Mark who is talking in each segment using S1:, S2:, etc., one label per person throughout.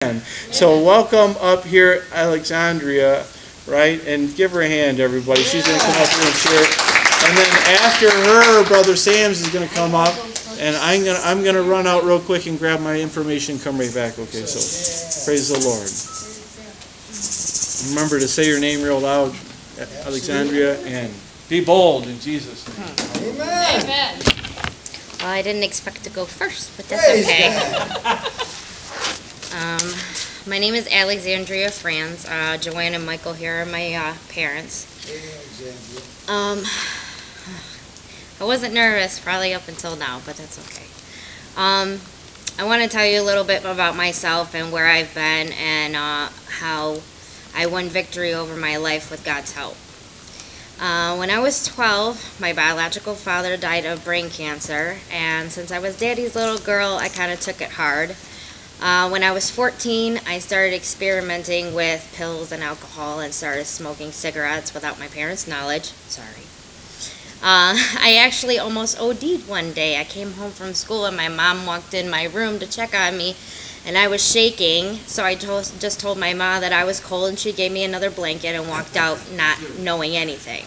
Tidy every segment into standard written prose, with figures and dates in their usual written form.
S1: So welcome up here, Alexandria, right? And give her a hand, everybody. She's going to come up here and share. And then after her, Brother Sam's is going to come up, and I'm gonna run out real quick and grab my information and come right back. Okay, so praise the Lord. Remember to say your name real loud, Alexandria, and be bold in Jesus' name.
S2: Amen. Amen.
S3: Well, I didn't expect to go first, but that's okay. My name is Alexandria Franz. Joanne and Michael here are my parents. I wasn't nervous probably up until now, but that's okay. I want to tell you a little bit about myself and where I've been and how I won victory over my life with God's help. When I was 12, my biological father died of brain cancer, and since I was Daddy's little girl, I kind of took it hard. When I was 14, I started experimenting with pills and alcohol and started smoking cigarettes without my parents' knowledge. Sorry. I actually almost OD'd one day. I came home from school and my mom walked in my room to check on me, and I was shaking, so I just told my mom that I was cold, and she gave me another blanket and walked out not knowing anything.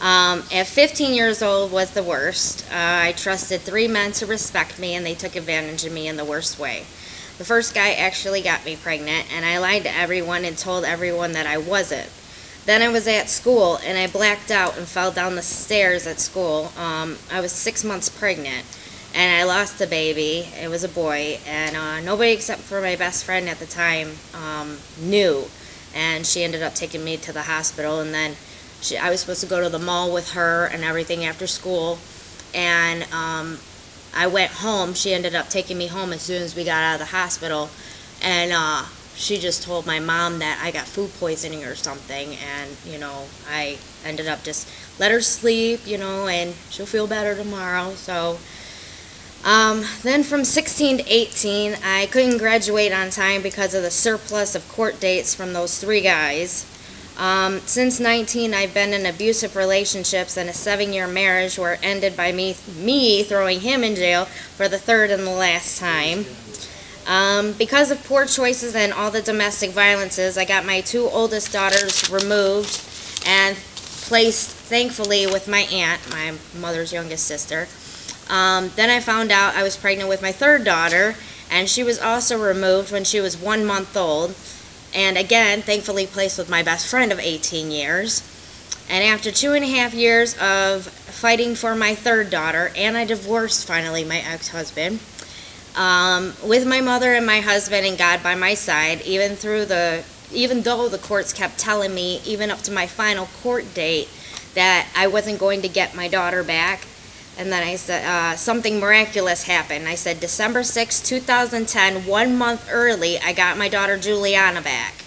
S3: At 15 years old was the worst. I trusted 3 men to respect me, and they took advantage of me in the worst way. The first guy actually got me pregnant, and I lied to everyone and told everyone that I wasn't. Then I was at school, and I blacked out and fell down the stairs at school. I was 6 months pregnant, and I lost the baby. It was a boy, and nobody except for my best friend at the time knew, and she ended up taking me to the hospital, and then I was supposed to go to the mall with her and everything after school, and I went home. She ended up taking me home as soon as we got out of the hospital, and she just told my mom that I got food poisoning or something, and, I ended up just let her sleep, and she'll feel better tomorrow. So then from 16 to 18, I couldn't graduate on time because of the surplus of court dates from those 3 guys. Since 19, I've been in abusive relationships, and a 7-year marriage where it ended by me throwing him in jail for the 3rd and the last time. Because of poor choices and all the domestic violences, I got my 2 oldest daughters removed and placed, thankfully, with my aunt, my mother's youngest sister. Then I found out I was pregnant with my 3rd daughter, and she was also removed when she was 1 month old. And again, thankfully placed with my best friend of 18 years. And after 2.5 years of fighting for my 3rd daughter, and I divorced finally my ex-husband, with my mother and my husband and God by my side, even though the courts kept telling me, even up to my final court date, that I wasn't going to get my daughter back. And then I said, something miraculous happened. I said, December 6, 2010, 1 month early, I got my daughter Juliana back.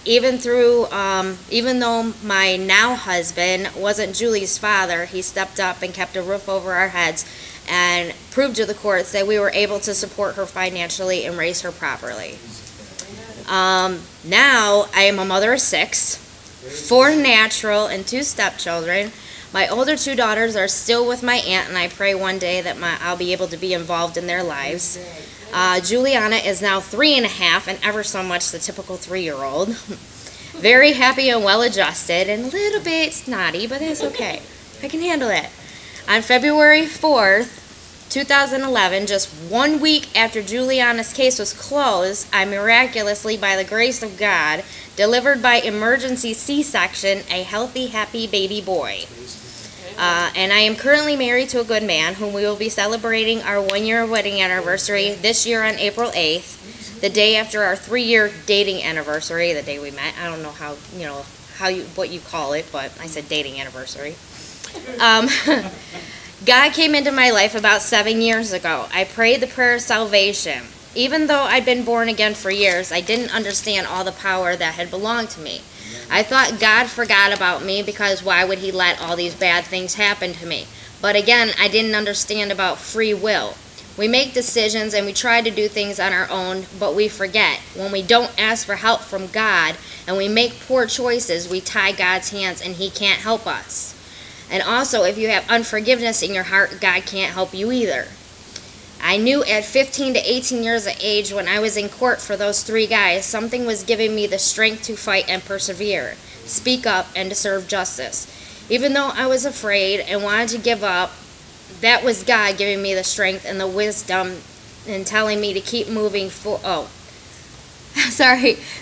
S3: Even though my now husband wasn't Julie's father, he stepped up and kept a roof over our heads and proved to the courts that we were able to support her financially and raise her properly. Now, I am a mother of 6, 4 natural and 2 stepchildren. My older 2 daughters are still with my aunt, and I pray one day that I'll be able to be involved in their lives. Juliana is now 3.5 and ever so much the typical 3-year-old. Very happy and well-adjusted and a little bit snotty, but that's okay. I can handle it. On February 4th, 2011, just 1 week after Juliana's case was closed, I miraculously, by the grace of God, delivered by emergency C-section a healthy, happy baby boy. And I am currently married to a good man whom we will be celebrating our 1-year wedding anniversary this year on April 8th, the day after our 3-year dating anniversary, the day we met. I don't know what you call it, but I said dating anniversary. God came into my life about 7 years ago. I prayed the prayer of salvation. Even though I'd been born again for years, I didn't understand all the power that had belonged to me. I thought God forgot about me because why would he let all these bad things happen to me? But again, I didn't understand about free will. We make decisions and we try to do things on our own, but we forget. When we don't ask for help from God and we make poor choices, we tie God's hands and he can't help us. And also, if you have unforgiveness in your heart, God can't help you either. I knew at 15 to 18 years of age, when I was in court for those 3 guys, something was giving me the strength to fight and persevere, speak up, and to serve justice. Even though I was afraid and wanted to give up, that was God giving me the strength and the wisdom and telling me to keep moving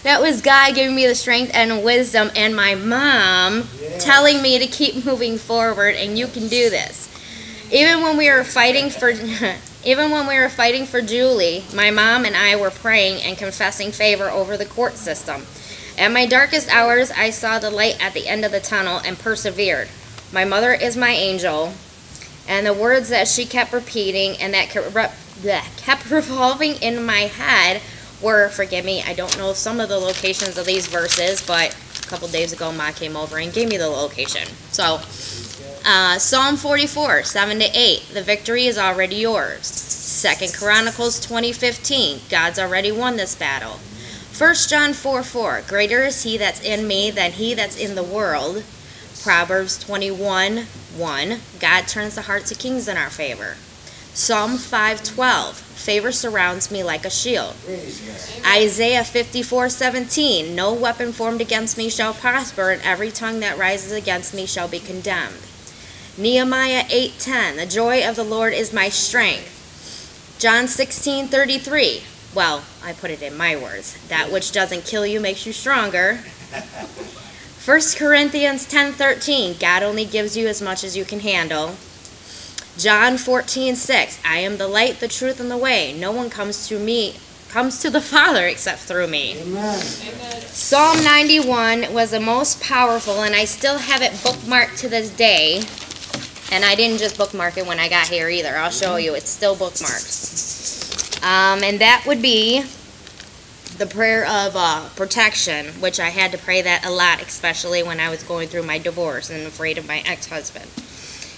S3: that was God giving me the strength and wisdom, and my mom telling me to keep moving forward, and you can do this. Even when we were fighting for Julie, my mom and I were praying and confessing favor over the court system. At my darkest hours, I saw the light at the end of the tunnel and persevered. My mother is my angel, and the words that she kept repeating and that kept revolving in my head were, forgive me, I don't know some of the locations of these verses, but a couple days ago, Ma came over and gave me the location. So, Psalm 44, 7-8, the victory is already yours. 2 Chronicles 20:15, God's already won this battle. 1 John 4:4, greater is he that's in me than he that's in the world. Proverbs 21:1, God turns the hearts of kings in our favor. Psalm 5:12, favor surrounds me like a shield. Isaiah 54:17, no weapon formed against me shall prosper, and every tongue that rises against me shall be condemned. Nehemiah 8:10, the joy of the Lord is my strength. John 16:33, well, I put it in my words, that which doesn't kill you makes you stronger. 1 Corinthians 10:13, God only gives you as much as you can handle. John 14:6, I am the light, the truth, and the way. No one comes to the Father except through me. Amen. Psalm 91 was the most powerful, and I still have it bookmarked to this day. And I didn't just bookmark it when I got here either. I'll show you. It's still bookmarked. And that would be the prayer of protection, which I had to pray that a lot, especially when I was going through my divorce and afraid of my ex-husband.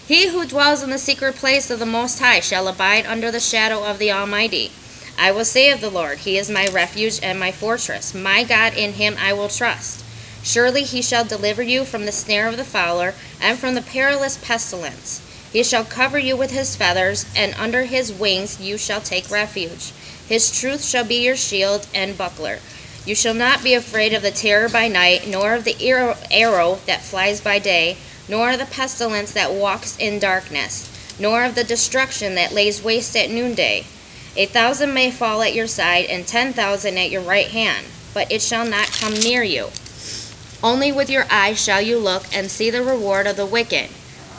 S3: He who dwells in the secret place of the Most High shall abide under the shadow of the Almighty. I will say of the Lord, he is my refuge and my fortress. My God, in him I will trust. Surely he shall deliver you from the snare of the fowler and from the perilous pestilence. He shall cover you with his feathers, and under his wings you shall take refuge. His truth shall be your shield and buckler. You shall not be afraid of the terror by night, nor of the arrow that flies by day, nor of the pestilence that walks in darkness, nor of the destruction that lays waste at noonday. 1,000 may fall at your side, and 10,000 at your right hand, but it shall not come near you. Only with your eyes shall you look and see the reward of the wicked,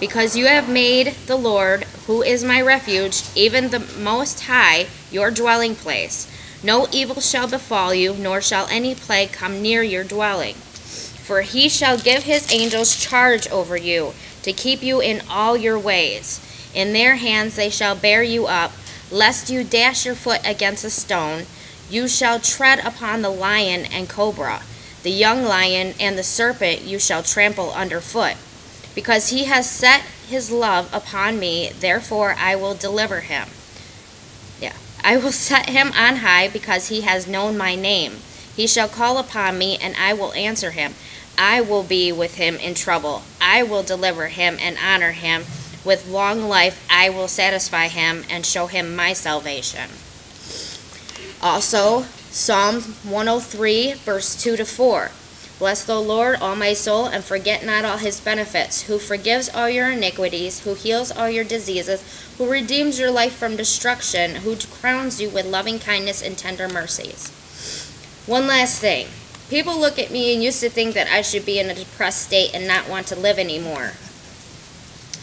S3: because you have made the Lord, who is my refuge, even the Most High, your dwelling place. No evil shall befall you, nor shall any plague come near your dwelling. For he shall give his angels charge over you, to keep you in all your ways. In their hands they shall bear you up, lest you dash your foot against a stone. You shall tread upon the lion and cobra, the young lion and the serpent you shall trample underfoot. Because he has set his love upon me, therefore I will deliver him. I will set him on high, because he has known my name. He shall call upon me, and I will answer him. I will be with him in trouble. I will deliver him and honor him. With long life I will satisfy him and show him my salvation. Also, Psalm 103, verse 2-4. Bless the Lord, all my soul, and forget not all his benefits, who forgives all your iniquities, who heals all your diseases, who redeems your life from destruction, who crowns you with loving kindness and tender mercies. One last thing. People look at me and used to think that I should be in a depressed state and not want to live anymore.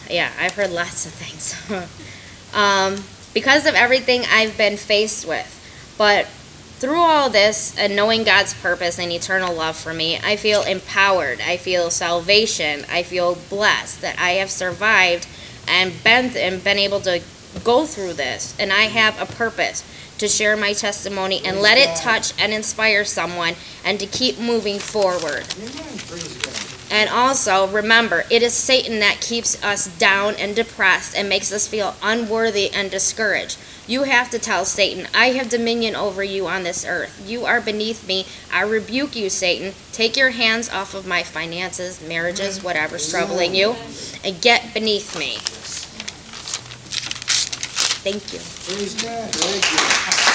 S3: Yeah, I've heard lots of things. Because of everything I've been faced with. But through all this, and knowing God's purpose and eternal love for me, I feel empowered. I feel salvation. I feel blessed that I have survived and been able to go through this. And I have a purpose to share my testimony and let it touch and inspire someone, and to keep moving forward. And also, remember, it is Satan that keeps us down and depressed and makes us feel unworthy and discouraged. You have to tell Satan, I have dominion over you on this earth. You are beneath me. I rebuke you, Satan. Take your hands off of my finances, marriages, whatever's troubling you, and get beneath me. Thank you.
S2: Praise God. Thank you.